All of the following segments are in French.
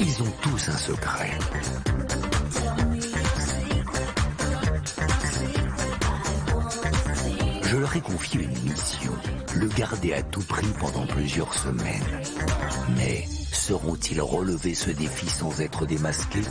Ils ont tous un secret. Je leur ai confié une mission, le garder à tout prix pendant plusieurs semaines. Mais sauront-ils relever ce défi sans être démasqués ?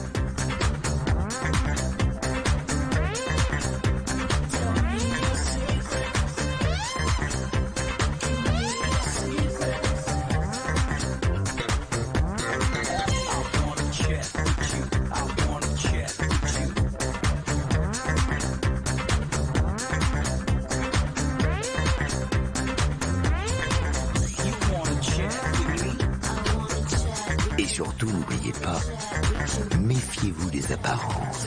Et surtout, n'oubliez pas, méfiez-vous des apparences.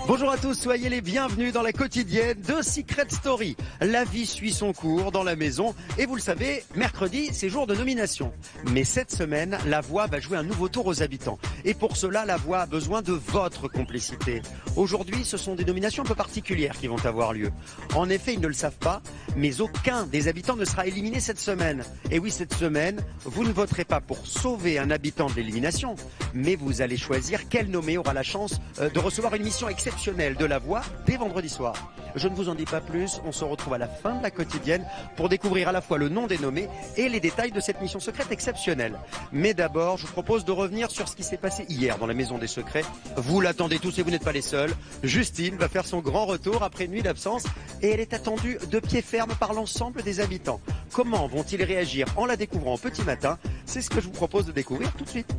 Bonjour à tous, soyez les bienvenus dans la quotidienne de Secret Story. La vie suit son cours dans la maison et vous le savez, mercredi c'est jour de nomination. Mais cette semaine, La Voix va jouer un nouveau tour aux habitants. Et pour cela, La Voix a besoin de votre complicité. Aujourd'hui, ce sont des nominations un peu particulières qui vont avoir lieu. En effet, ils ne le savent pas, mais aucun des habitants ne sera éliminé cette semaine. Et oui, cette semaine, vous ne voterez pas pour sauver un habitant de l'élimination, mais vous allez choisir quel nommé aura la chance de recevoir une mission exceptionnelle de La Voix dès vendredi soir. Je ne vous en dis pas plus, on se retrouve à la fin de la quotidienne pour découvrir à la fois le nom des nommés et les détails de cette mission secrète exceptionnelle. Mais d'abord, je vous propose de revenir sur ce qui s'est passé hier dans la Maison des Secrets. Vous l'attendez tous et vous n'êtes pas les seuls. Justine va faire son grand retour après une nuit d'absence et elle est attendue de pied ferme par l'ensemble des habitants. Comment vont-ils réagir en la découvrant au petit matin? C'est ce que je vous propose de découvrir tout de suite.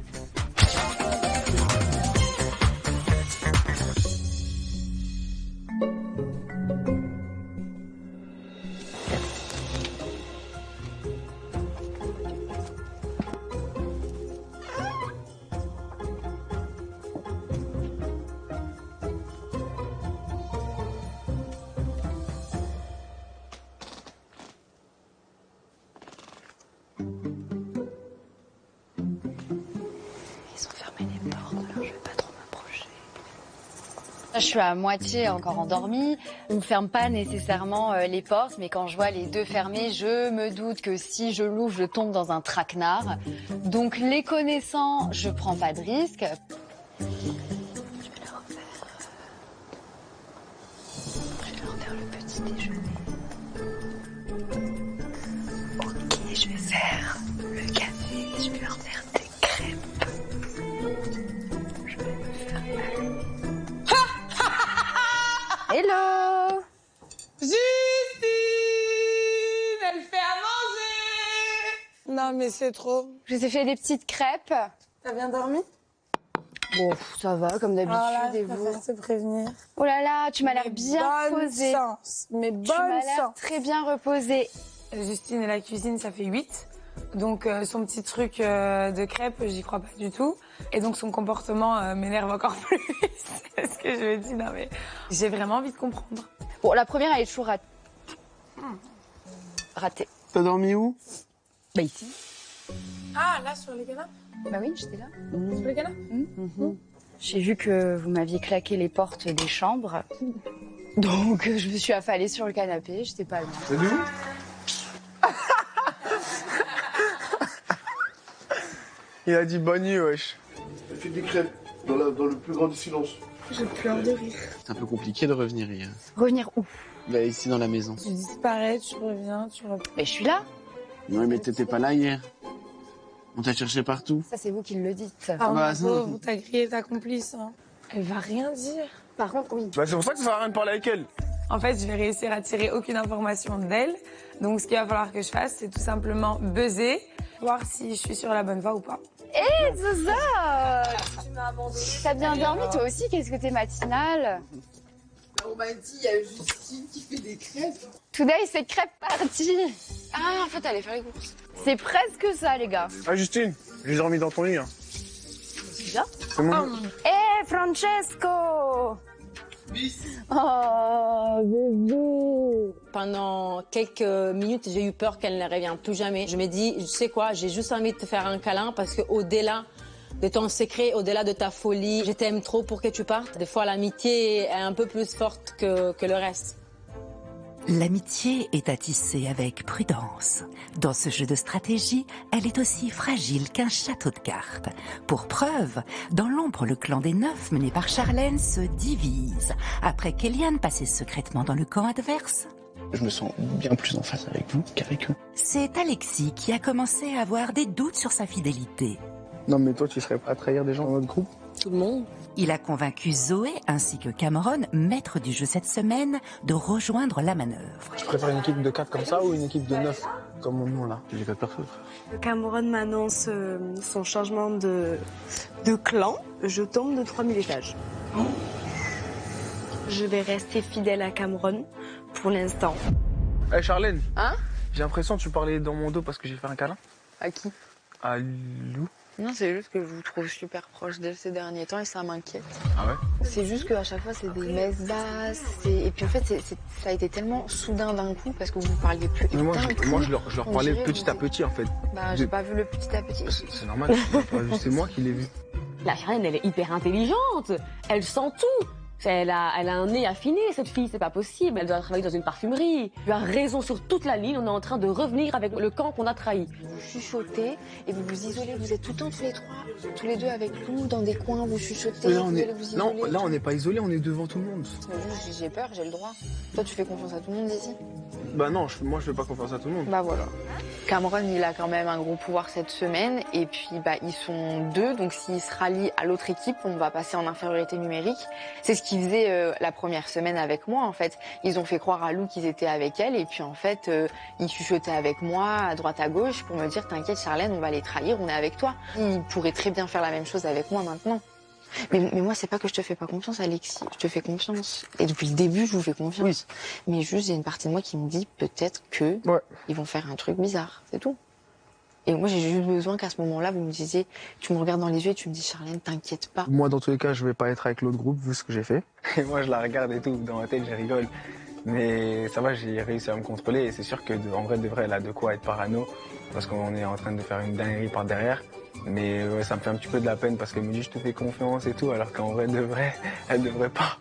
Je suis à moitié encore endormie. On ne ferme pas nécessairement les portes, mais quand je vois les deux fermées, je me doute que si je l'ouvre, je tombe dans un traquenard. Donc les connaissant, je prends pas de risque. Je vais leur faire le petit déjeuner. Ok, je vais faire le café, je vais leur faire des crêpes. Je vais me faire mal. Hello! Justine! Elle fait à manger! Non mais c'est trop. Je vous ai fait des petites crêpes. T'as bien dormi? Bon, ça va, comme d'habitude, et je vous? préfère te prévenir. Oh là là, tu m'as l'air bien posée. Mais Tu m'as l'air très bien reposée. Justine et la cuisine, ça fait 8. Donc son petit truc de crêpes, j'y crois pas du tout. Et donc son comportement m'énerve encore plus. C'est ce que je me dis, non mais j'ai vraiment envie de comprendre. Bon, la première, elle est toujours ratée. T'as dormi où? Bah ici. Ah, là, sur les canapes? Bah oui, j'étais là. Sur les canapes? J'ai vu que vous m'aviez claqué les portes des chambres. Donc je me suis affalée sur le canapé, j'étais pas loin. T'as dit où? Il a dit bonne nuit, wesh. Elle fait des crêpes dans le plus grand des silences. Je pleure de rire. C'est un peu compliqué de revenir hier. Revenir où? Bah, ici dans la maison. Tu disparais, tu reviens, tu reviens. Mais je suis là. Ouais, mais t'étais pas là hier. On t'a cherché partout. Ça, c'est vous qui le dites. Ah, bah, ma pauvre, t'as grillé ta complice. Hein. Elle va rien dire. Par contre, oui. Bah, c'est pour ça que ça sert à rien de parler avec elle. En fait, je vais réussir à tirer aucune information d'elle. Donc, ce qu'il va falloir que je fasse, c'est tout simplement buzzer, voir si je suis sur la bonne voie ou pas. Hé, Zoza! T'as bien dormi, toi aussi? Qu'est-ce que t'es matinale? On m'a dit, il y a Justine qui fait des crêpes. Today, c'est crêpe party. Ah, en fait, elle allait faire les courses. C'est presque ça, les gars. Ah, Justine, j'ai dormi dans ton lit. Hein. C'est bien. C'est mon... Hé, Francesco! Oh, bébé! Pendant quelques minutes, j'ai eu peur qu'elle ne revienne plus jamais. Je me dis, je sais quoi, j'ai juste envie de te faire un câlin parce que au-delà de ton secret, au-delà de ta folie, je t'aime trop pour que tu partes. Des fois, l'amitié est un peu plus forte que le reste. L'amitié est à tisser avec prudence. Dans ce jeu de stratégie, elle est aussi fragile qu'un château de cartes. Pour preuve, dans l'ombre, le clan des 9 mené par Charlène se divise, après qu'Eliane passait secrètement dans le camp adverse. Je me sens bien plus en face avec vous qu'avec eux. C'est Alexis qui a commencé à avoir des doutes sur sa fidélité. Non mais toi, tu serais pas à trahir des gens dans notre groupe? Tout le monde. Il a convaincu Zoé ainsi que Cameron, maître du jeu cette semaine, de rejoindre la manœuvre. Tu préfères une équipe de 4 comme ça ou une équipe de 9 comme mon nom là? J'ai 4 personnes, frère. Cameron m'annonce son changement de clan. Je tombe de 3000 étages. Je vais rester fidèle à Cameron pour l'instant. Hey Charlène. Hein? J'ai l'impression que tu parlais dans mon dos parce que j'ai fait un câlin. À qui? À Lou. Non, c'est juste que je vous trouve super proche d'elle ces derniers temps et ça m'inquiète. Ah ouais? C'est juste qu'à chaque fois, c'est des messes basses. Et puis en fait, ça a été tellement soudain d'un coup parce que vous parliez plus. Mais moi, je leur parlais petit à petit en fait. Bah, j'ai pas vu le petit à petit. C'est normal, c'est moi qui l'ai vu. La Charlène, elle est hyper intelligente. Elle sent tout. Elle a un nez affiné, cette fille, c'est pas possible. Elle doit travailler dans une parfumerie. Tu as raison, sur toute la ligne, on est en train de revenir avec le camp qu'on a trahi. Vous chuchotez et vous vous isolez. Vous êtes tout le temps tous les deux avec nous, dans des coins, vous chuchotez. Là, on n'est pas isolés, on est devant tout le monde. J'ai peur, j'ai le droit. Toi, tu fais confiance à tout le monde ici? Bah non, moi je fais pas confiance à tout le monde. Bah voilà. Cameron, il a quand même un gros pouvoir cette semaine. Et puis, bah, ils sont 2. Donc, s'ils se rallient à l'autre équipe, on va passer en infériorité numérique. C'est ce qu'ils faisaient la première semaine avec moi, en fait. Ils ont fait croire à Lou qu'ils étaient avec elle. Et puis, en fait, ils chuchotaient avec moi, à droite, à gauche, pour me dire, t'inquiète, Charlène, on va les trahir, on est avec toi. Ils pourraient très bien faire la même chose avec moi maintenant. Mais moi, c'est pas que je te fais pas confiance, Alexis. Je te fais confiance. Et depuis le début, je vous fais confiance. Oui. Mais juste, il y a une partie de moi qui me dit peut-être que ils vont faire un truc bizarre. C'est tout. Et moi, j'ai juste besoin qu'à ce moment-là, vous me disiez, tu me regardes dans les yeux et tu me dis, Charlène, t'inquiète pas. Moi, dans tous les cas, je vais pas être avec l'autre groupe, vu ce que j'ai fait. Et moi, je la regarde et tout. Dans ma tête, je rigole. Mais ça va, j'ai réussi à me contrôler. Et c'est sûr que, en vrai de vrai, elle a de quoi être parano. Parce qu'on est en train de faire une dinguerie par derrière. Mais ouais, ça me fait un petit peu de la peine parce qu'elle me dit je te fais confiance et tout, alors qu'en vrai de vrai, elle devrait pas.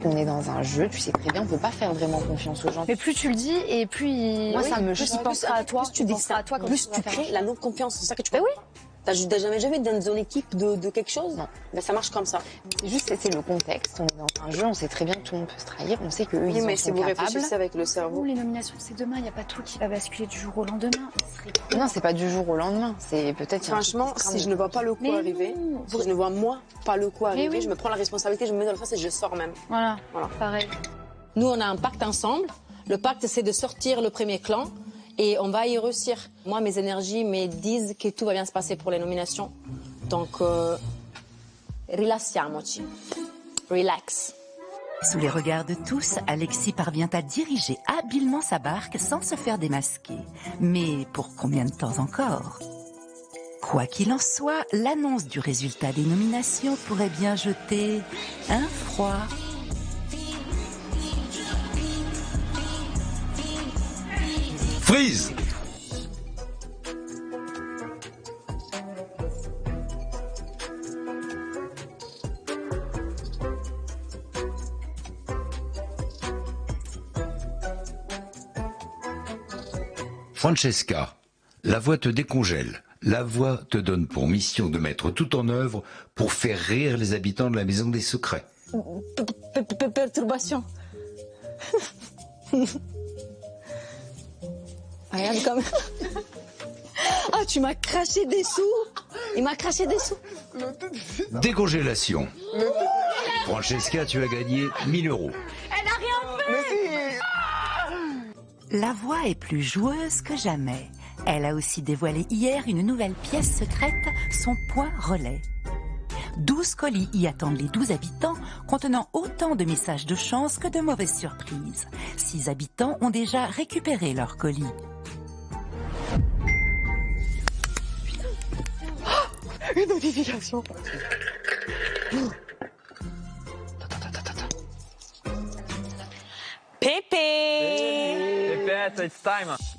On est dans un jeu, tu sais très bien, on peut pas faire vraiment confiance aux gens. Mais plus tu le dis et plus moi ça me plus il pensera à toi, plus tu dis ça, plus tu crées la non-confiance. C'est ça que tu fais. Oui. T'as jamais été dans une équipe de quelque chose? Non. Ben, ça marche comme ça. C'est juste, c'est le contexte. On est dans un jeu, on sait très bien que tout le monde peut se trahir. On sait qu'eux, ils mais en si sont vous capables. réfléchissez avec le cerveau. Les nominations, c'est demain. Il n'y a pas tout qui va basculer du jour au lendemain. Non, c'est pas du jour au lendemain. C'est peut-être. Franchement, si je ne vois pas le coup arriver, si je ne vois moi pas le coup arriver, je me prends la responsabilité, je me mets dans le face et je sors même. Voilà. Pareil. Nous, on a un pacte ensemble. Le pacte, c'est de sortir le premier clan. Et on va y réussir. Moi, mes énergies me disent que tout va bien se passer pour les nominations. Donc, rilassiamoci. Relax. Sous les regards de tous, Alexis parvient à diriger habilement sa barque sans se faire démasquer. Mais pour combien de temps encore? Quoi qu'il en soit, l'annonce du résultat des nominations pourrait bien jeter un froid. Freeze! Francesca, la voix te décongèle. La voix te donne pour mission de mettre tout en œuvre pour faire rire les habitants de la Maison des Secrets. Perturbation. Regarde comme... Ah, tu m'as craché des sous. Il m'a craché des sous. Décongélation. Francesca, tu as gagné 1000 €. Elle a rien fait. La voix est plus joueuse que jamais. Elle a aussi dévoilé hier une nouvelle pièce secrète, son point relais. 12 colis y attendent les 12 habitants, contenant autant de messages de chance que de mauvaises surprises. 6 habitants ont déjà récupéré leurs colis. Une notification.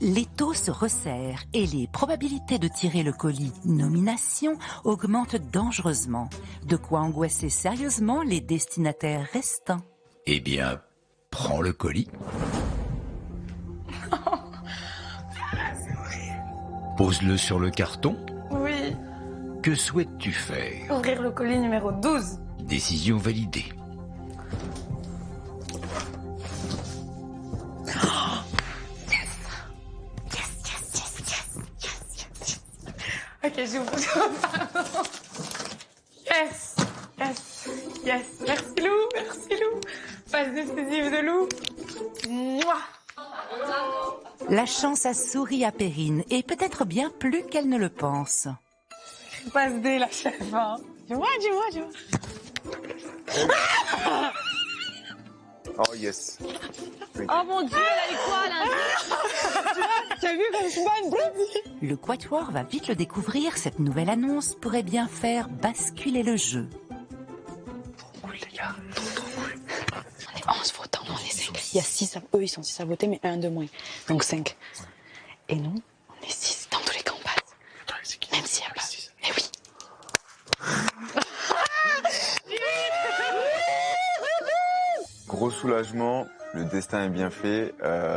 L'étau se resserre et les probabilités de tirer le colis nomination augmentent dangereusement. De quoi angoisser sérieusement les destinataires restants. Eh bien, prends le colis. Pose-le sur le carton. Oui. Que souhaites-tu faire? Ouvrir le colis numéro 12. Décision validée. Ok, j'ouvre. Yes, yes, yes. Merci Lou, merci Lou. Passe décisive de Lou. Mouah. La chance a souri à Perrine, et peut-être bien plus qu'elle ne le pense. Passe D, la chef. Hein. Dis-moi. Oh yes. Oh mon Dieu, elle a eu quoi là? T'as vu comme je suis bonne? Le quatuor va vite le découvrir, cette nouvelle annonce pourrait bien faire basculer le jeu. Cool les gars. On est 11 votants, on est 5. Il y a 6 eux ils sont 6 à voter, mais un de moins. Donc 5. Et nous, on est 6 dans tous les cas on passe. Même s'il n'y a pas. Mais oui. Gros soulagement, le destin est bien fait,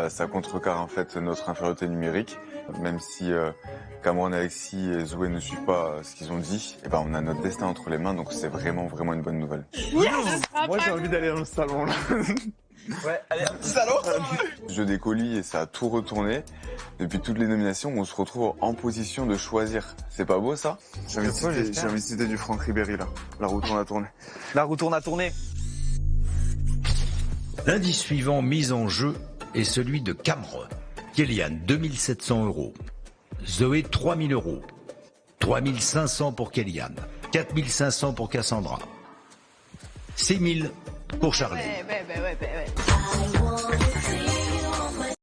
ça contrecarre en fait notre infériorité numérique. Même si Cameron, Alexis et Zoé ne suivent pas ce qu'ils ont dit, et ben on a notre destin entre les mains, donc c'est vraiment une bonne nouvelle. Moi j'ai envie d'aller dans le salon là. Ouais, allez, un petit salon. Jeu des colis et ça a tout retourné. Depuis toutes les nominations, on se retrouve en position de choisir. C'est pas beau ça? J'ai envie de citer du Franck Ribéry là. La roue tourne à tourner. La roue tourne à tourner. L'indice suivant mis en jeu est celui de Cameron. Kélian, 2700 €. Zoé, 3000 €. 3500 pour Kélian. 4500 pour Cassandra. 6000 pour Charlie. Ouais.